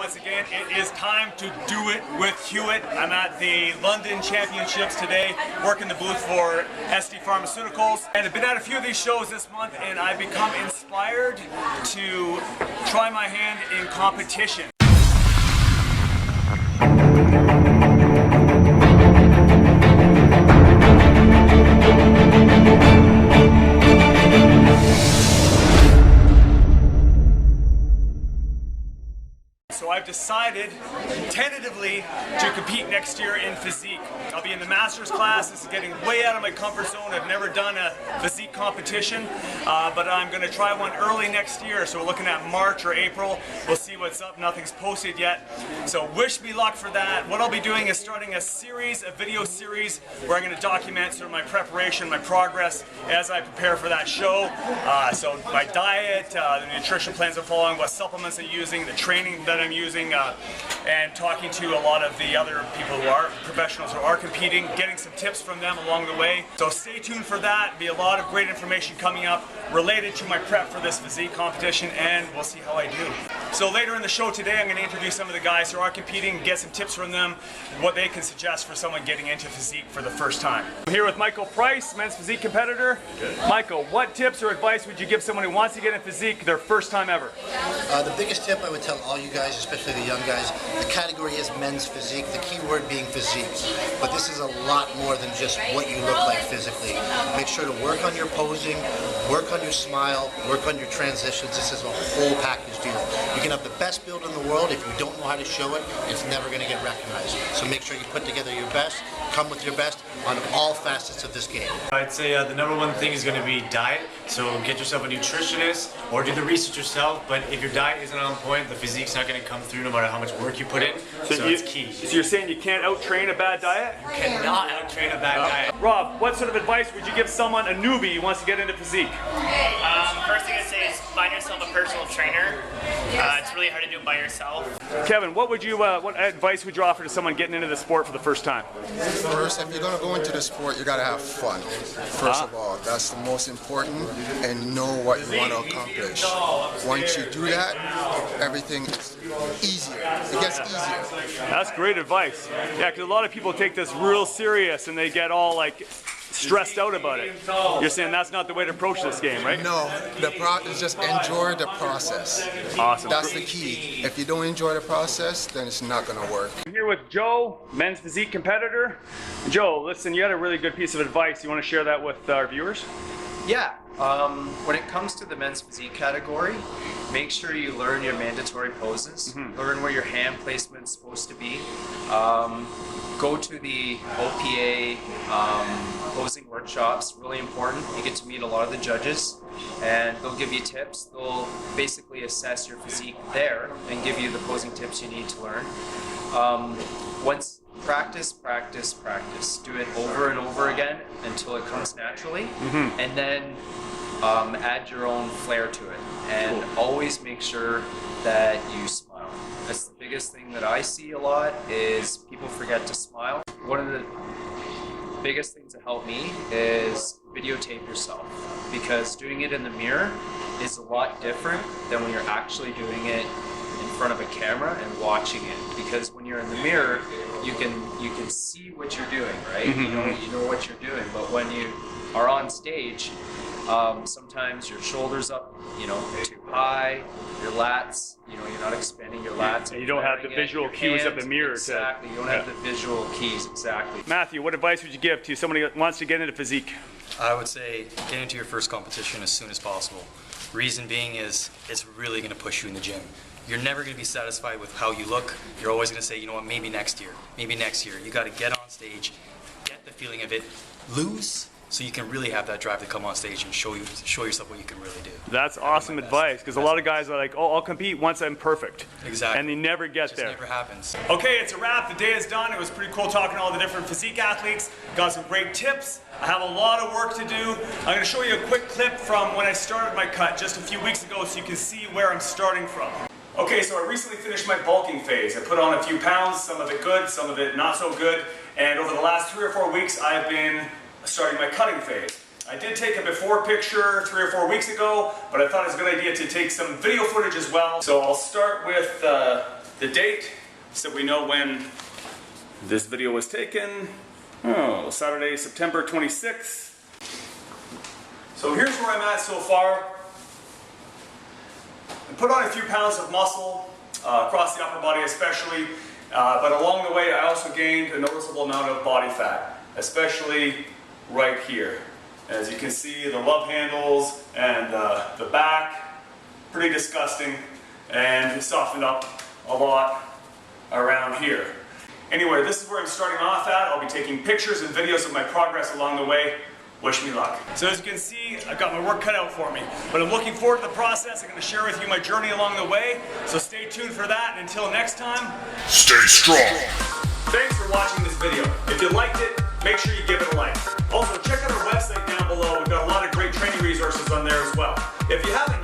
once again. It is time to do it with Hewitt. I'm at the London Championships today, working the booth for SD Pharmaceuticals. And I've been at a few of these shows this month, and I've become inspired to try my hand in competition. So I've decided, tentatively, to compete next year in Physique. I'll be in the Masters class. This is getting way out of my comfort zone. I've never done a Physique competition, but I'm going to try one early next year. So we're looking at March or April. We'll see what's up. Nothing's posted yet. So wish me luck for that. What I'll be doing is starting a video series, where I'm going to document sort of my preparation, my progress as I prepare for that show. So my diet, the nutrition plans I'm following, what supplements I'm using, the training that I'm using, and talking to a lot of the other people who are professionals who are competing, getting some tips from them along the way. So stay tuned for that. Be a lot of great information coming up related to my prep for this Physique competition, and we'll see how I do. So later in the show today, I'm going to interview some of the guys who are competing, get some tips from them, what they can suggest for someone getting into Physique for the first time. I'm here with Michael Price, men's Physique competitor. Good. Michael, what tips or advice would you give someone who wants to get in Physique their first time ever? The biggest tip I would tell all you guys, especially the young guys, the category is men's physique, the key word being physique. But this is a lot more than just what you look like physically. Make sure to work on your posing, work on your smile, work on your transitions. This is a whole package deal. You can have the best build in the world. If you don't know how to show it, it's never going to get recognized. So make sure you put together your best, come with your best on all facets of this game. I'd say the number one thing is going to be diet. So get yourself a nutritionist or do the research yourself. But if your diet isn't on point, the physique's not going to come through no matter how much work you put in. So it's key. So you're saying you can't out-train a bad diet? You cannot out-train a bad diet. Rob, what sort of advice would you give someone, a newbie who wants to get into Physique? First thing I'd say is find yourself a personal trainer. It's really hard to do it by yourself. Kevin, what advice would you offer to someone getting into the sport for the first time? First, if you're going to go into the sport, you got to have fun. First of all, that's the most important, and know what you want to accomplish. Once you do that, everything is easier. It gets easier. That's great advice. Yeah, because a lot of people take this real serious and they get all like stressed out about it. You're saying that's not the way to approach this game, right? No, is just enjoy the process. Awesome. That's the key. If you don't enjoy the process, then it's not going to work. I'm here with Joe, men's Physique competitor. Joe, listen, you had a really good piece of advice. You want to share that with our viewers? Yeah. When it comes to the men's physique category, make sure you learn your mandatory poses. Learn where your hand placement's supposed to be. Go to the OPA posing workshops, really important. You get to meet a lot of the judges, and they'll give you tips. They'll basically assess your physique there and give you the posing tips you need to learn. Once practice. Do it over and over again until it comes naturally, and then add your own flair to it. And always make sure that you smile. That's the biggest thing that I see a lot, is people forget to smile. One of the biggest things that help me is videotape yourself, because doing it in the mirror is a lot different than when you're actually doing it in front of a camera and watching it. Because when you're in the mirror, you can see what you're doing, right? You know what you're doing. But when you are on stage, sometimes your shoulders up, too high, your lats, you're not expanding your lats. And you don't have the visual cues of the mirror. Exactly, you don't have the visual keys, exactly. Matthew, what advice would you give to somebody that wants to get into Physique? I would say get into your first competition as soon as possible. Reason being is it's really going to push you in the gym. You're never going to be satisfied with how you look. You're always going to say, you know what, maybe next year. You got to get on stage, get the feeling of it, lose, so you can really have that drive to come on stage and show yourself what you can really do. That's awesome advice, because a lot of guys are like, oh, I'll compete once I'm perfect. Exactly. And they never get there. It just never happens. Okay, it's a wrap. The day is done. It was pretty cool talking to all the different Physique athletes. Got some great tips. I have a lot of work to do. I'm going to show you a quick clip from when I started my cut just a few weeks ago, so you can see where I'm starting from. Okay, so I recently finished my bulking phase. I put on a few pounds, some of it good, some of it not so good, and over the last 3 or 4 weeks I've been starting my cutting phase. I did take a before picture 3 or 4 weeks ago, but I thought it was a good idea to take some video footage as well. So I'll start with the date so we know when this video was taken. Oh, Saturday, September 26th. So here's where I'm at so far. I put on a few pounds of muscle across the upper body especially, but along the way I also gained a noticeable amount of body fat, especially right here. As you can see, the love handles and the back, pretty disgusting, and softened up a lot around here. Anyway, this is where I'm starting off at. I'll be taking pictures and videos of my progress along the way. Wish me luck. So as you can see, I've got my work cut out for me, but I'm looking forward to the process. I'm going to share with you my journey along the way, so stay tuned for that, and until next time, stay strong. Thanks for watching this video. If you liked it, make sure you give it a like. Also, check out our website down below. We've got a lot of great training resources on there as well. If you haven't